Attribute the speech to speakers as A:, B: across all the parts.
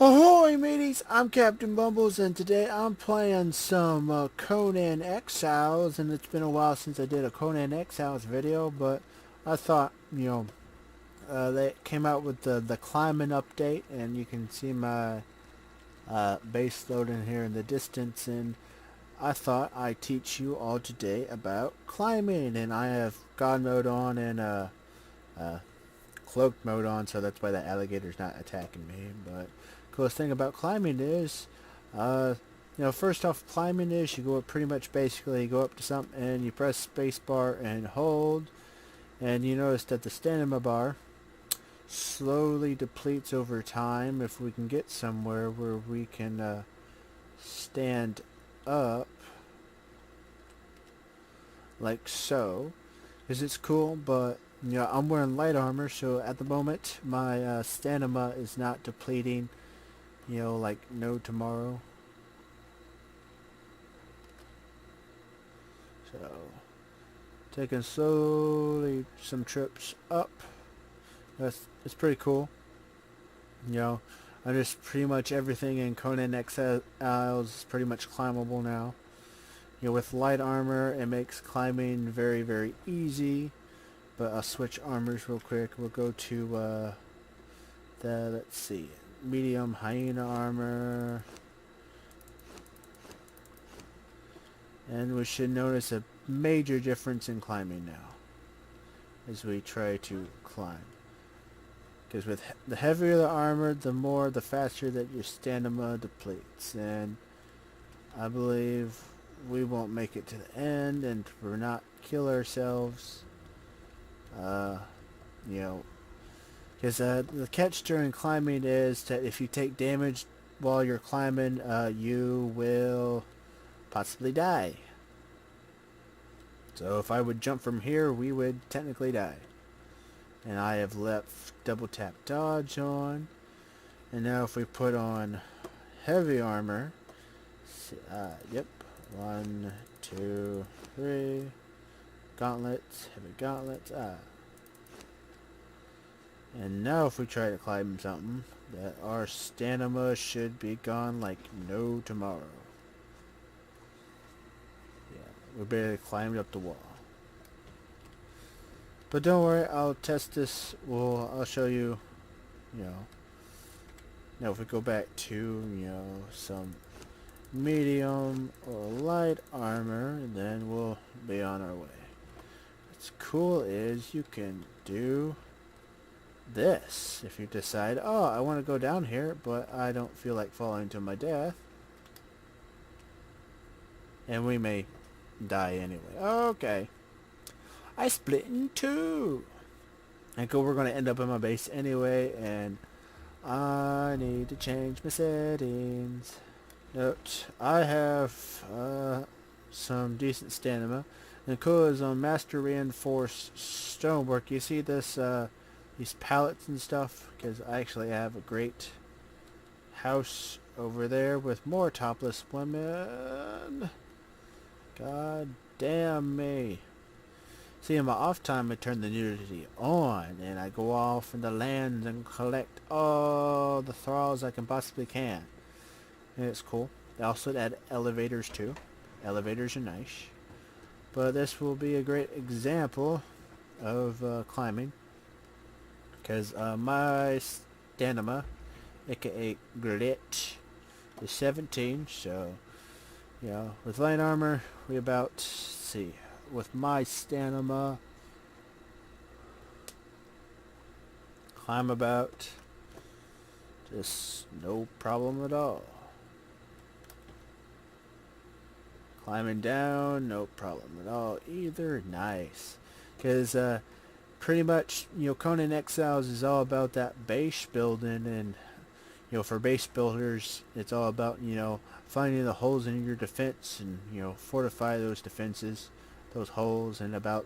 A: Ahoy Mateys, I'm Captain Bumbles and today I'm playing some Conan Exiles, and it's been a while since I did a Conan Exiles video, but I thought, they came out with the climbing update, and you can see my base loading here in the distance, and I thought I'd teach you all today about climbing. And I have God mode on and uh, cloaked mode on, so that's why the alligator's not attacking me. But coolest thing about climbing is, uh, first off, climbing is you go up pretty much basically, you go up to something and you press spacebar and hold, and you notice that the stamina bar slowly depletes over time. If we can get somewhere where we can stand up like so, because it's cool, but I'm wearing light armor, so at the moment my stamina is not depleting, like no tomorrow. So, taking slowly some trips up. It's pretty cool. I just pretty much everything in Conan Exiles is pretty much climbable now. With light armor, it makes climbing very, very easy. But I'll switch armors real quick. We'll go to let's see, medium hyena armor. And we should notice a major difference in climbing now as we try to climb. Because with the heavier the armor, the faster that your stamina depletes. And I believe we won't make it to the end, and we're not kill ourselves. Because the catch during climbing is that if you take damage while you're climbing, you will possibly die. So if I would jump from here, we would technically die. And I have left double tap dodge on. And now if we put on heavy armor, yep, 1, 2, 3, gauntlets, heavy gauntlets, And now if we try to climb something, that our stamina should be gone like no tomorrow. Yeah, we barely climbed up the wall. But don't worry, I'll test this. I'll show you, now if we go back to, some medium or light armor, then we'll be on our way. What's cool is you can do this if you decide, oh, I want to go down here, but I don't feel like falling to my death. And we may die anyway. Okay. I split in two. And we're going to end up in my base anyway, and I need to change my settings. Note, I have some decent stamina. And cool is on Master Reinforced Stonework. You see this, these pallets and stuff? Because I actually have a great house over there with more topless women. God damn me. See, in my off time, I turn the nudity on, and I go off in the lands and collect all the thralls I can possibly can. And it's cool. They also add elevators too. Elevators are nice. But this will be a great example of climbing. Because my stamina, aka grit, is 17. So, with light armor, we about, see, with my stamina, climb about just no problem at all. Climbing down, no problem at all either. Nice. Because pretty much, Conan Exiles is all about that base building, and for base builders, it's all about, finding the holes in your defense and, fortify those defenses, those holes. And about,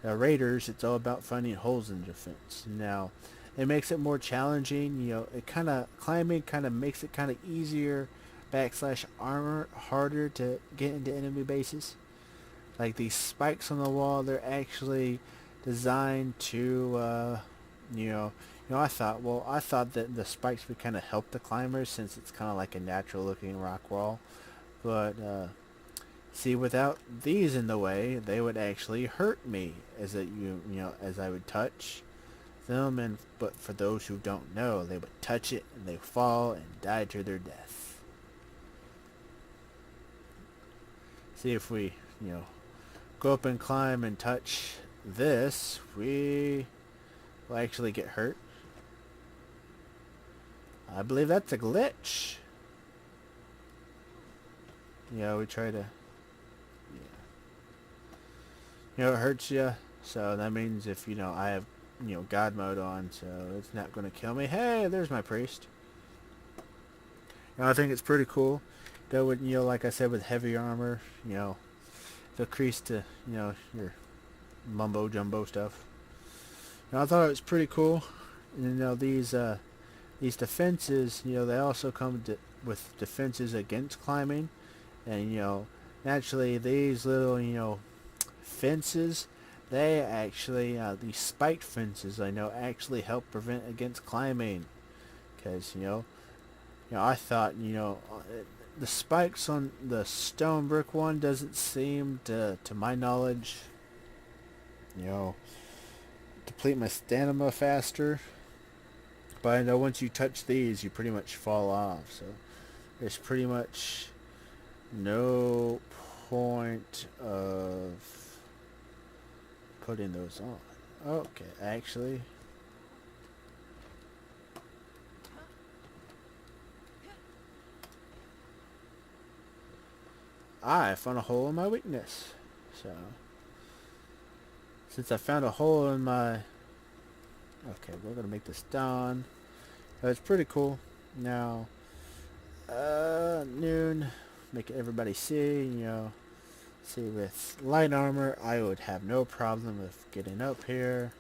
A: raiders, it's all about finding holes in defense. Now, it makes it more challenging. It kind of, climbing kind of makes it kind of easier / armor harder to get into enemy bases. Like these spikes on the wall, they're actually designed to, I thought that the spikes would kind of help the climbers since it's kind of like a natural looking rock wall. But, see, without these in the way, they would actually hurt me as I would touch them. But for those who don't know, they would touch it and they fall and die to their death. See, if we, go up and climb and touch this, we will actually get hurt. I believe that's a glitch. We try to... it hurts you. So that means if, I have, God mode on, so it's not going to kill me. Hey, there's my priest. I think it's pretty cool. That would, like I said, with heavy armor, decrease to, your mumbo jumbo stuff. I thought it was pretty cool. And, these defenses, they also come with defenses against climbing. And, naturally, these little, fences, they actually, these spiked fences, I know, actually help prevent against climbing. Because, I thought, the spikes on the stone brick one doesn't seem to my knowledge, deplete my stamina faster. But I know once you touch these, you pretty much fall off. So there's pretty much no point of putting those on. Okay, actually. I found a hole in my weakness. So, since I found a hole in my... Okay, we're going to make this done. It's pretty cool. Now, noon. Make everybody see, See, with light armor, I would have no problem with getting up here.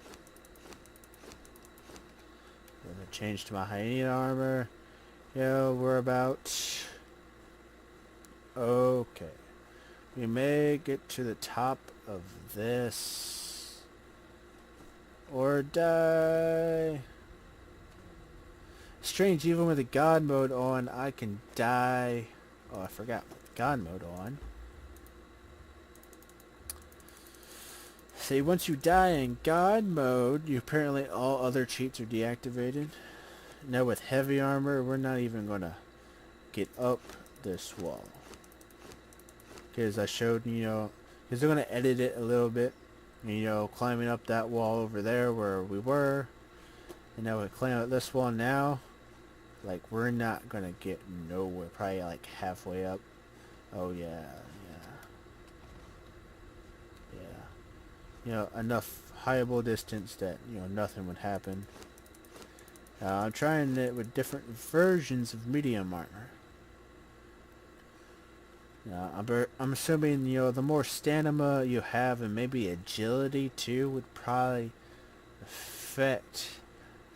A: I'm going to change to my hyena armor. We're about... Okay. We may get to the top of this. Or die. Strange, even with the God mode on, I can die. Oh, I forgot. With God mode on. See, once you die in God mode, apparently all other cheats are deactivated. Now with heavy armor, we're not even going to get up this wall. Because I showed, because they're going to edit it a little bit. Climbing up that wall over there where we were. And now we're climbing up this wall now. Like, we're not going to get nowhere. Probably like halfway up. Oh, yeah. Enough highable distance that, nothing would happen. I'm trying it with different versions of medium armor. I'm assuming, the more stamina you have and maybe agility too would probably affect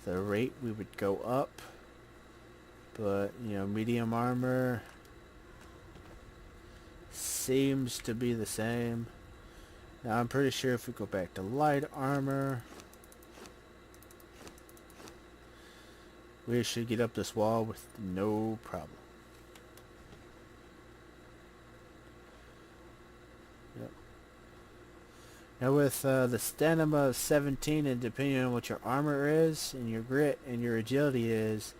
A: the rate we would go up. But, medium armor seems to be the same. Now, I'm pretty sure if we go back to light armor, we should get up this wall with no problem. Yep. Now with the stamina of 17, and depending on what your armor is, and your grit, and your agility is,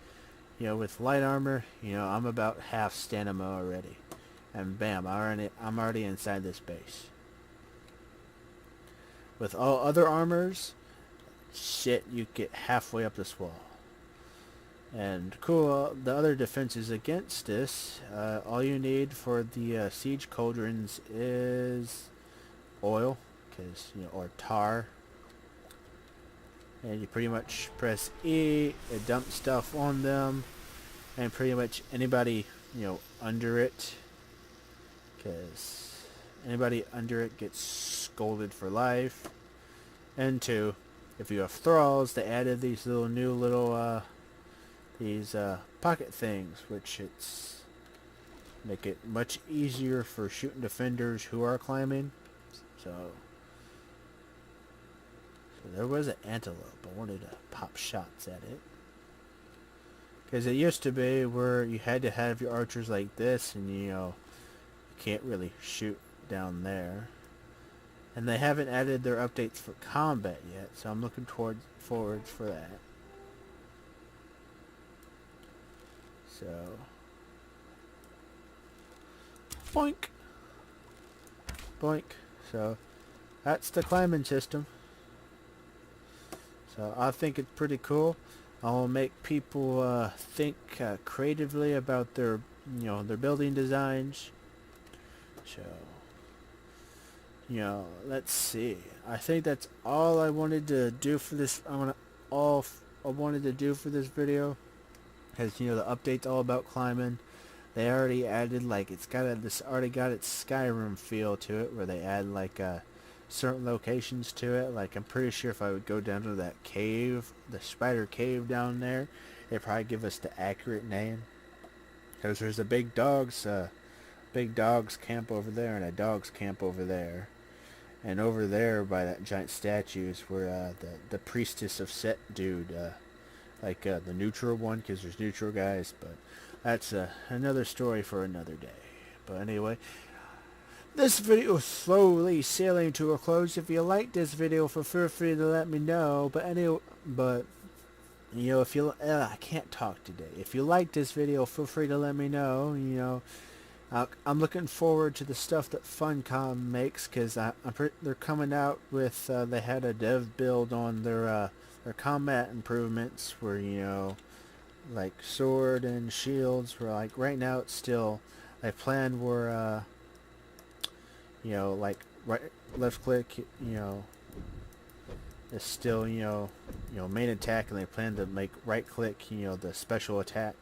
A: with light armor, I'm about half stamina already. And bam, I'm already inside this base. With all other armors, shit, you get halfway up this wall. And cool, the other defenses against this, all you need for the siege cauldrons is oil, or tar. And you pretty much press E, it dumps stuff on them, and pretty much anybody, under it, because anybody under it gets scolded for life. And two, if you have thralls, they added these new little pocket things, which make it much easier for shooting defenders who are climbing. So There was an antelope. I wanted to pop shots at it. Because it used to be where you had to have your archers like this, and you can't really shoot down there. And they haven't added their updates for combat yet, so I'm looking forward for that. So, boink, boink. So, that's the climbing system. So I think it's pretty cool. I'll make people think creatively about their their building designs. So let's see. I think that's all I wanted to do for this. I wanted to do for this video, because the update's all about climbing. They already added already got its Skyrim feel to it, where they add certain locations to it. Like, I'm pretty sure if I would go down to that cave, the spider cave down there, it'd probably give us the accurate name. Because there's a big dogs camp over there, and a dogs camp over there. And over there by that giant statue is where the priestess of Set dude, the neutral one, because there's neutral guys, but that's another story for another day. But anyway, this video is slowly sailing to a close. If you like this video, feel free to let me know. But if you I can't talk today. If you like this video, feel free to let me know. I'm looking forward to the stuff that Funcom makes, because they're coming out with they had a dev build on their combat improvements, where like sword and shields, where like right now it's still, they plan where like left click is still main attack, and they plan to make right click the special attack,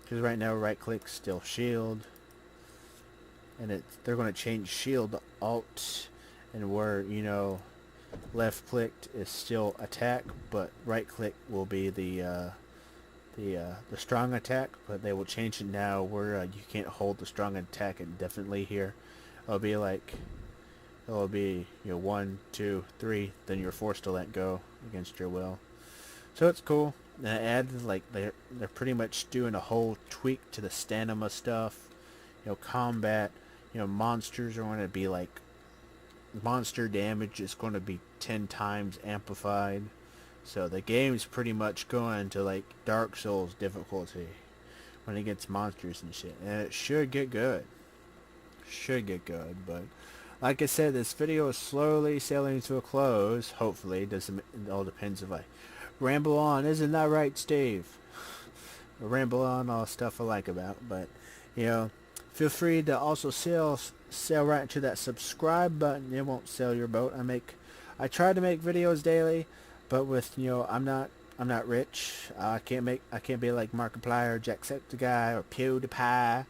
A: because right now right click's still shield, and they're going to change shield to alt, and where left clicked is still attack, but right click will be the strong attack. But they will change it now where you can't hold the strong attack indefinitely here. It'll be 1, 2, 3, then you're forced to let go against your will. So it's cool. And I added, they're pretty much doing a whole tweak to the stamina stuff. Combat, monsters are going to be monster damage is going to be 10 times amplified. So the game's pretty much going to Dark Souls difficulty when it gets monsters and shit. And it should get good. But like I said, this video is slowly sailing to a close. Hopefully. It all depends if I ramble on. Isn't that right, Steve? I ramble on all stuff I like about. But, feel free to also sail right into that subscribe button. It won't sail your boat. I try to make videos daily, but with I'm not rich. I can't be like Markiplier or Jacksepticeye or PewDiePie,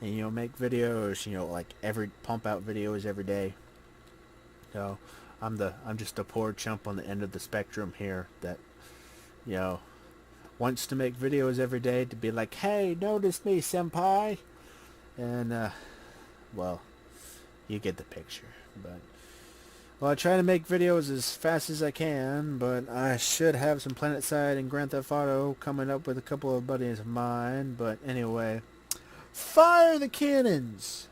A: and make videos pump out videos every day. So I'm just a poor chump on the end of the spectrum here that wants to make videos every day to be like, hey, notice me, senpai. And well, you get the picture. But I try to make videos as fast as I can, but I should have some PlanetSide and Grand Theft Auto coming up with a couple of buddies of mine. But anyway, fire the cannons!